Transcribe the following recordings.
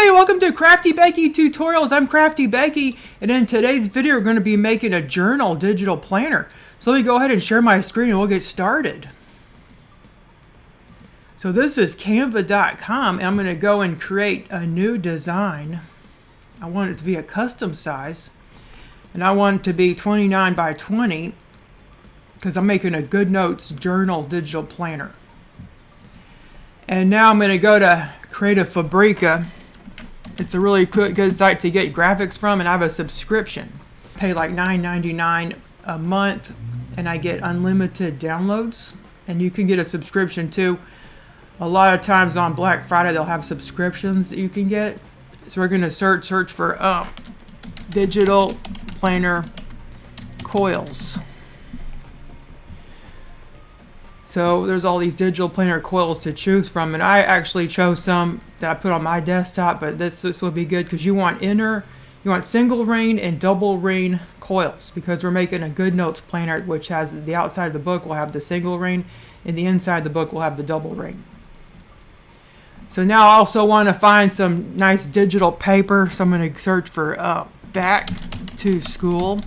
everybody, welcome to Crafty Becky Tutorials. I'm Crafty Becky, and in today's video we're going to be making a journal digital planner. So let me go ahead and share my screen and we'll get started. So this is Canva.com, and I'm going to go and create a new design. I want it to be a custom size, and I want it to be 29 by 20 because I'm making a GoodNotes journal digital planner. And now I'm going to go to Creative Fabrica. It's a really good site to get graphics from, and I have a subscription. Pay like $9.99 a month, and I get unlimited downloads. And you can get a subscription too. A lot of times on Black Friday they'll have subscriptions that you can get. So we're going to search for digital planner coils. So there's all these digital planner coils to choose from, and I actually chose some that I put on my desktop, but this will be good because you want single ring and double ring coils, because we're making a GoodNotes planner which has the outside of the book will have the single ring and the inside of the book will have the double ring. So now I also want to find some nice digital paper, so I'm going to search for back to school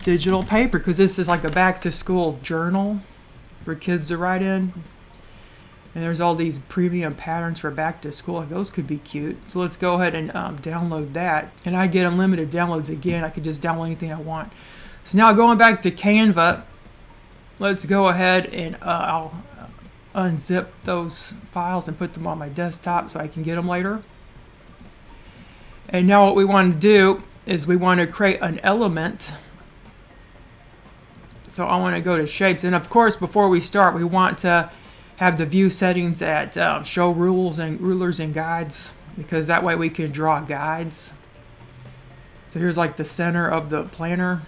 digital paper, because this is like a back to school journal for kids to write in. And there's all these premium patterns for back to school. Those could be cute. So let's go ahead and download that. And I get unlimited downloads again. I could just download anything I want. So now going back to Canva, let's go ahead and I'll unzip those files and put them on my desktop so I can get them later. And now what we want to do is we want to create an element. So I want to go to shapes, and of course before we start we want to have the view settings at show rulers and guides, because that way we can draw guides. So here's like the center of the planner,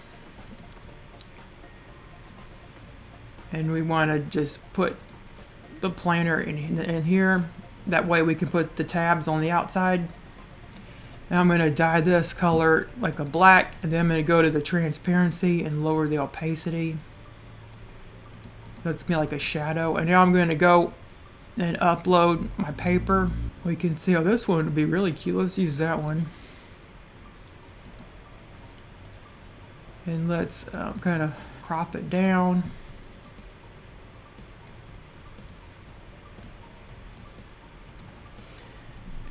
and we want to just put the planner in here. That way we can put the tabs on the outside. Now I'm going to dye this color like a black, and then I'm going to go to the transparency and lower the opacity. That's going to be like a shadow. And now I'm going to go and upload my paper. We can see, oh, this one would be really cute. Let's use that one. And let's kind of crop it down.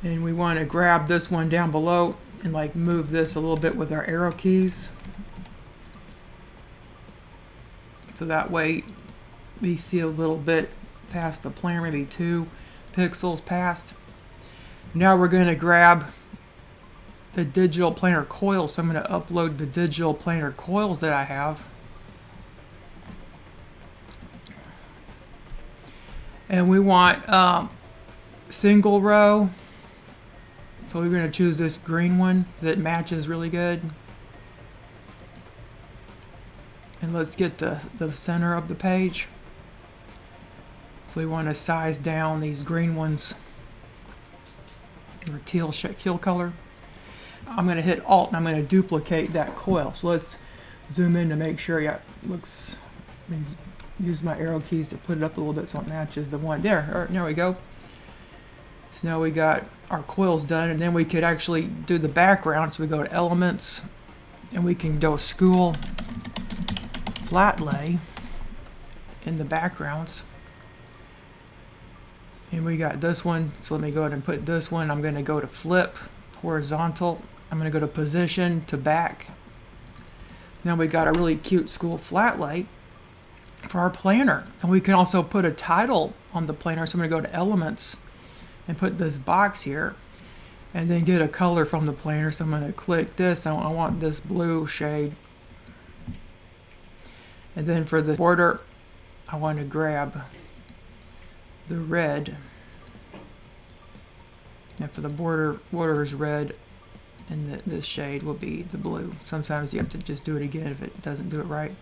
And we want to grab this one down below and like move this a little bit with our arrow keys. So that way we see a little bit past the planner, maybe 2 pixels past. Now we're going to grab the digital planner coils. So I'm going to upload the digital planner coils that I have. And we want single row. So we're going to choose this green one because it matches really good. And let's get the center of the page. So we want to size down these green ones, or teal color. I'm going to hit Alt and I'm going to duplicate that coil. So let's zoom in to make sure it looks, use my arrow keys to put it up a little bit so it matches the one there. All right, there we go. So now we got our coils done, and then we could actually do the background. So we go to Elements, and we can do School Flat Lay in the backgrounds. And we got this one. So let me go ahead and put this one. I'm going to go to Flip Horizontal. I'm going to go to Position to Back. Now we got a really cute school flat lay for our planner, and we can also put a title on the planner. So I'm going to go to Elements and put this box here, and then get a color from the planner. So I'm going to click this. I want this blue shade. And then for the border, I want to grab the red. And for the border is red, and this shade will be the blue. Sometimes you have to just do it again if it doesn't do it right.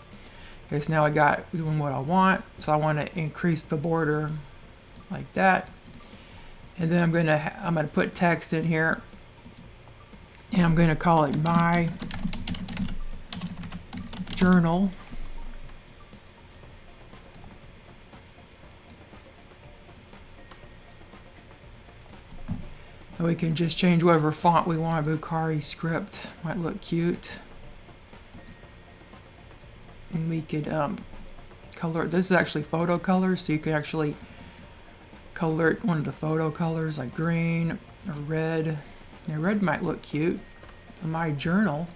Okay, so now I got doing what I want. So I want to increase the border like that. And then I'm gonna put text in here, and I'm gonna call it My Journal. And we can just change whatever font we want. Bukhari script might look cute. And we could color. This is actually photo colors, so you can actually color it one of the photo colors, like green or red. Now, red might look cute in my journal.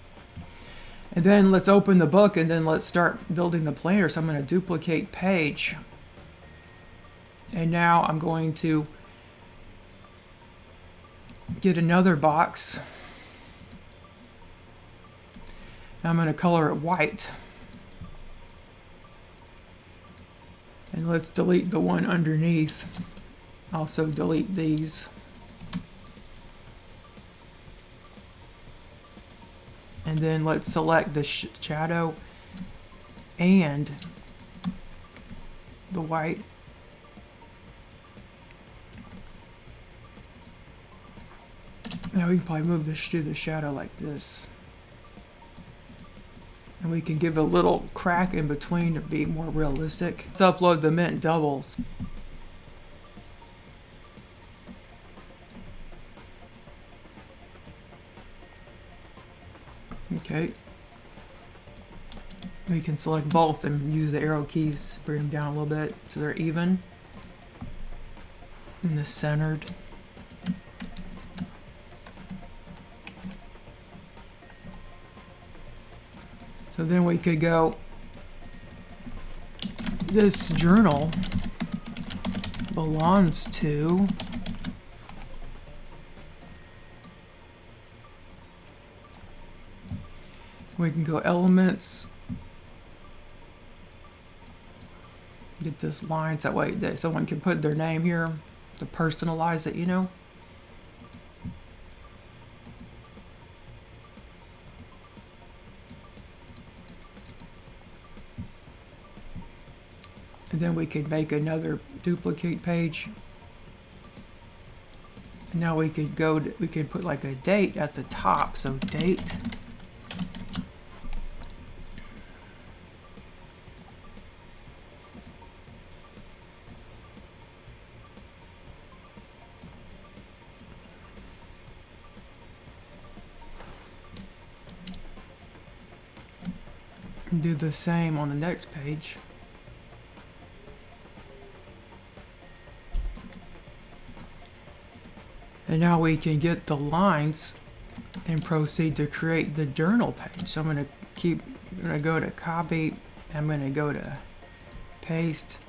And then let's open the book, and then let's start building the planner. So I'm going to duplicate page. And now I'm going to get another box. I'm going to color it white. And let's delete the one underneath. Also delete these. And then let's select the shadow and the white. Now we can probably move this to the shadow like this. And we can give a little crack in between to be more realistic. Let's upload the mint doubles. Okay. We can select both and use the arrow keys to bring them down a little bit so they're even and the centered. So then we could go, this journal belongs to we can go elements, get this line so that way that someone can put their name here to personalize it, you know. And then we could make another duplicate page. And now we could go to, we could put like a date at the top, so date. And do the same on the next page. And now we can get the lines and proceed to create the journal page. So I'm going to go to copy. I'm going to go to paste.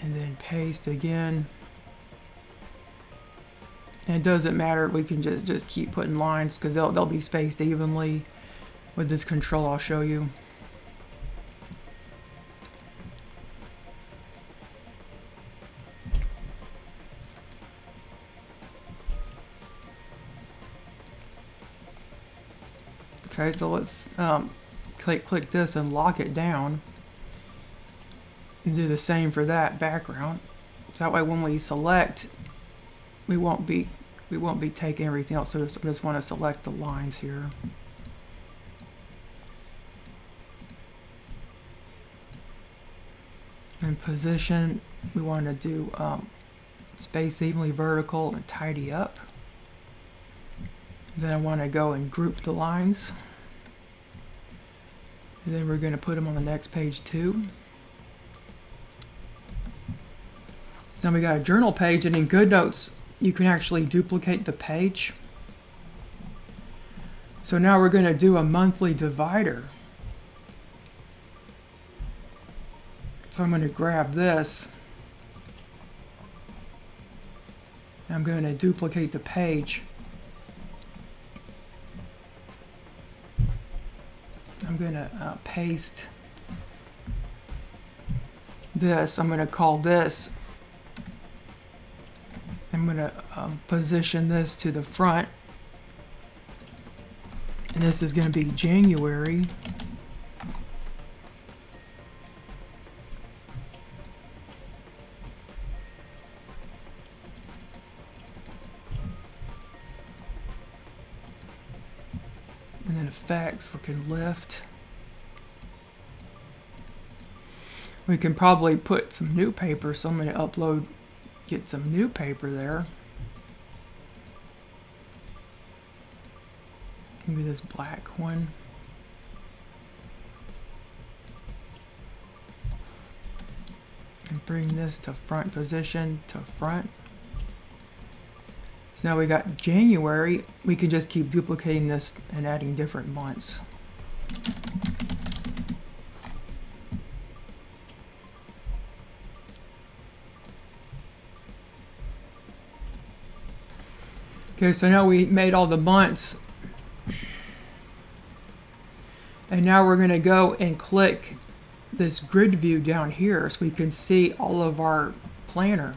And then paste again. And it doesn't matter. We can just keep putting lines because they'll be spaced evenly. With this control, I'll show you. Okay, so let's click this and lock it down. And do the same for that background. So that way when we select, we won't be taking everything else. So just want to select the lines here. And position, we want to do space evenly vertical and tidy up. Then I want to go and group the lines. And then we're going to put them on the next page too. So now we got a journal page, and in GoodNotes you can actually duplicate the page. So now we're going to do a monthly divider. So I'm going to grab this. I'm going to duplicate the page. I'm going to paste this. I'm going to call this. I'm going to position this to the front. And this is going to be January. And then effects, looking lift. We can probably put some new paper, so I'm going to upload get some new paper there. Maybe this black one. And bring this to front position, to front. So now we got January. We can just keep duplicating this and adding different months. Okay, so now we made all the months. And now we're going to go and click this grid view down here so we can see all of our planner.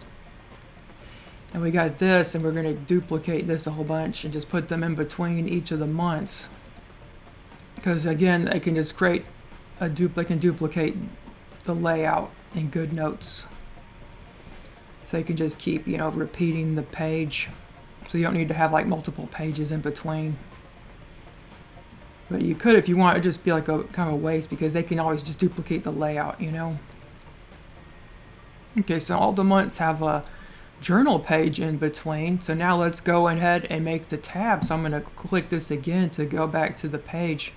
And we got this, and we're going to duplicate this a whole bunch and just put them in between each of the months. Because again, they can just create a duplicate the layout in GoodNotes. So they can just keep, you know, repeating the page. So you don't need to have like multiple pages in between. But you could, if you want, it just be like a kind of a waste, because they can always just duplicate the layout, you know. Okay, so all the months have a journal page in between. So now let's go ahead and make the tab. So I'm going to click this again to go back to the page.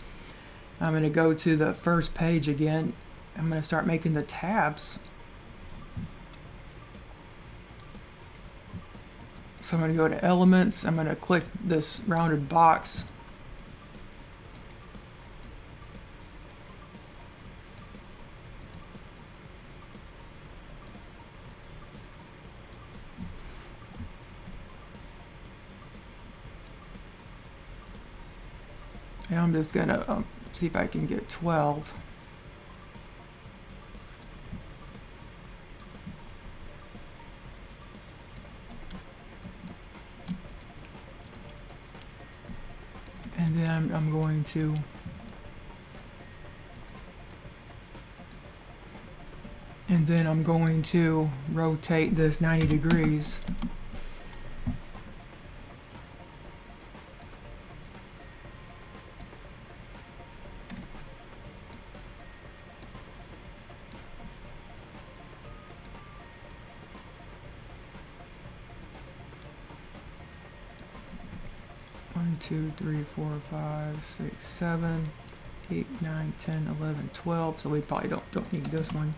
I'm going to go to the first page again. I'm going to start making the tabs. So I'm going to go to Elements. I'm going to click this rounded box. And I'm just going to see if I can get 12. And then I'm going to rotate this 90 degrees. One, 2, 3, 4, 5, 6, 7, 8, 9, 10, 11, 12. So we probably don't need this one.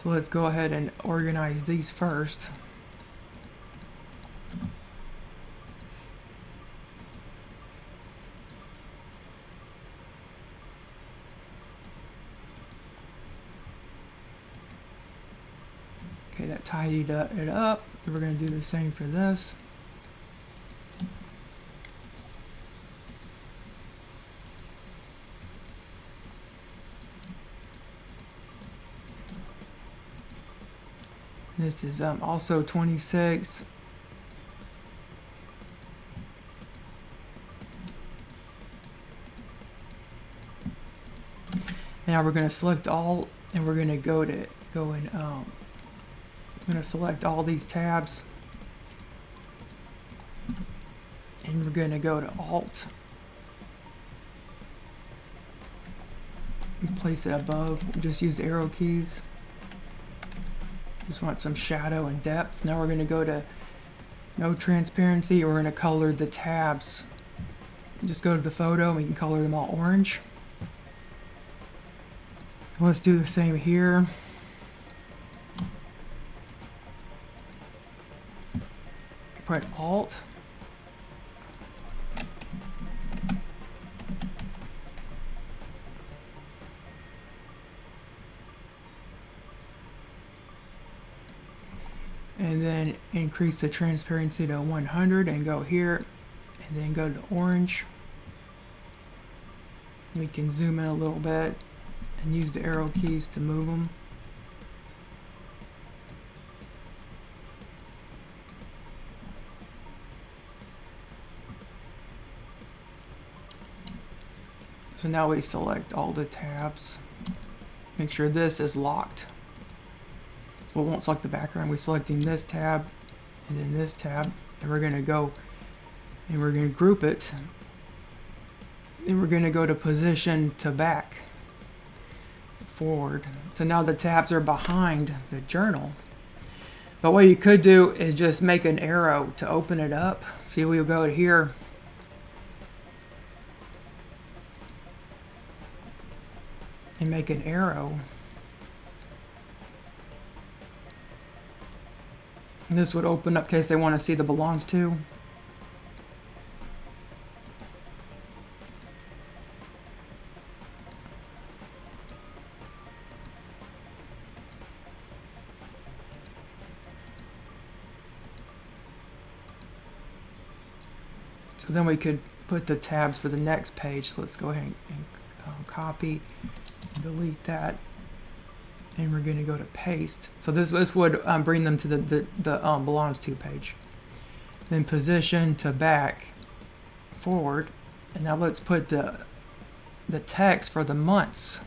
So let's go ahead and organize these first. Okay, that tidied it up. We're going to do the same for this. This is also 26. Now we're going to select all, and we're going to go and I'm going to select all these tabs, and we're going to go to Alt and place it above. Just use arrow keys. Just want some shadow and depth. Now we're going to go to no transparency. We're going to color the tabs. Just go to the photo and we can color them all orange. Let's do the same here. Put Alt. And then increase the transparency to 100 and go here, and then go to orange. We can zoom in a little bit and use the arrow keys to move them. So now we select all the tabs. Make sure this is locked. So it won't select the background. We're selecting this tab and then this tab, and we're going to go and we're going to group it. Then we're going to go to position to back, forward. So now the tabs are behind the journal. But what you could do is just make an arrow to open it up. See, we'll go to here. And make an arrow. And this would open up in case they want to see the belongs to. So then we could put the tabs for the next page. So let's go ahead and copy, delete that, and we're going to go to paste. So this would bring them to the belongs to page. Then position to back, forward, and now let's put the text for the months.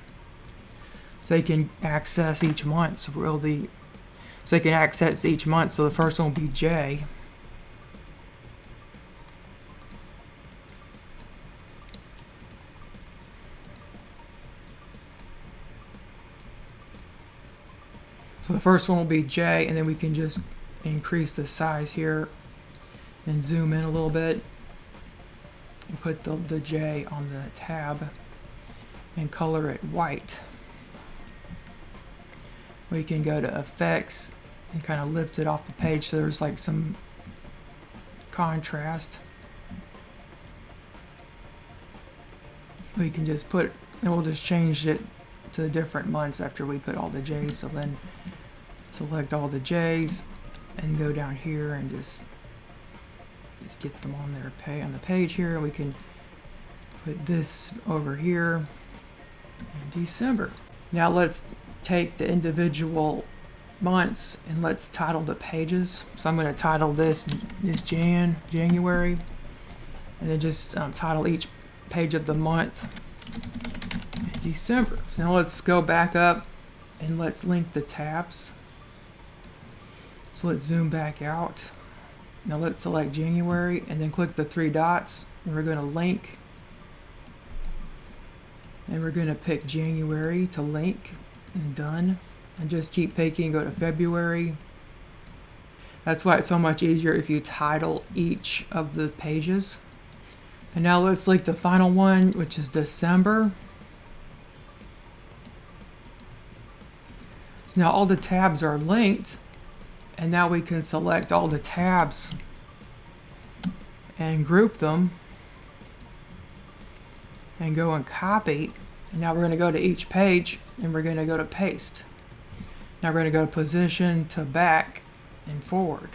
So they can access each month. So they can access each month. So the first one will be J. So the first one will be J, and then we can just increase the size here and zoom in a little bit and put the J on the tab and color it white. We can go to effects and kind of lift it off the page so there's like some contrast. We can just put, and we'll just change it to the different months after we put all the J's. So then select all the J's and go down here and just get them on on the page here. We can put this over here in December. Now let's take the individual months and let's title the pages. So I'm going to title this January, and then just title each page of the month December. So now let's go back up and let's link the tabs. So let's zoom back out. Now let's select January and then click the three dots, and we're going to link, and we're going to pick January to link, and done, and just keep picking. Go to February. That's why it's so much easier if you title each of the pages. And now let's link the final one, which is December. So now all the tabs are linked, and now we can select all the tabs and group them and go and copy. And now we're going to go to each page and we're going to go to paste. Now we're going to go to position to back and forward.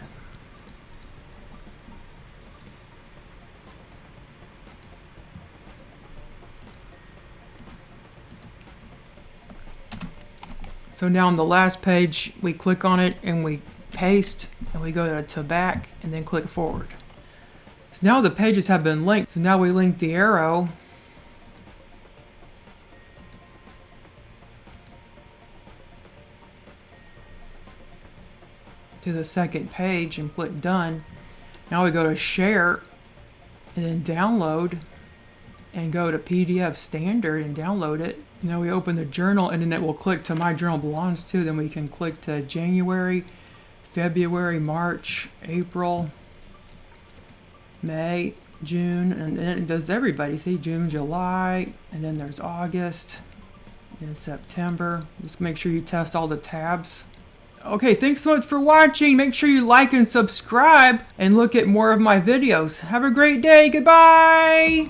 So now on the last page, we click on it and we paste, and we go to back and then click forward. So now the pages have been linked. So now we link the arrow to the second page and click done. Now we go to share and then download and go to PDF standard and download it. Now we open the journal, and then it will click to my journal belongs to. Then we can click to January, February, March, April, May, June, and then it does everybody. See, June, July, and then there's August, and September. Just make sure you test all the tabs. Okay, thanks so much for watching. Make sure you like and subscribe and look at more of my videos. Have a great day. Goodbye.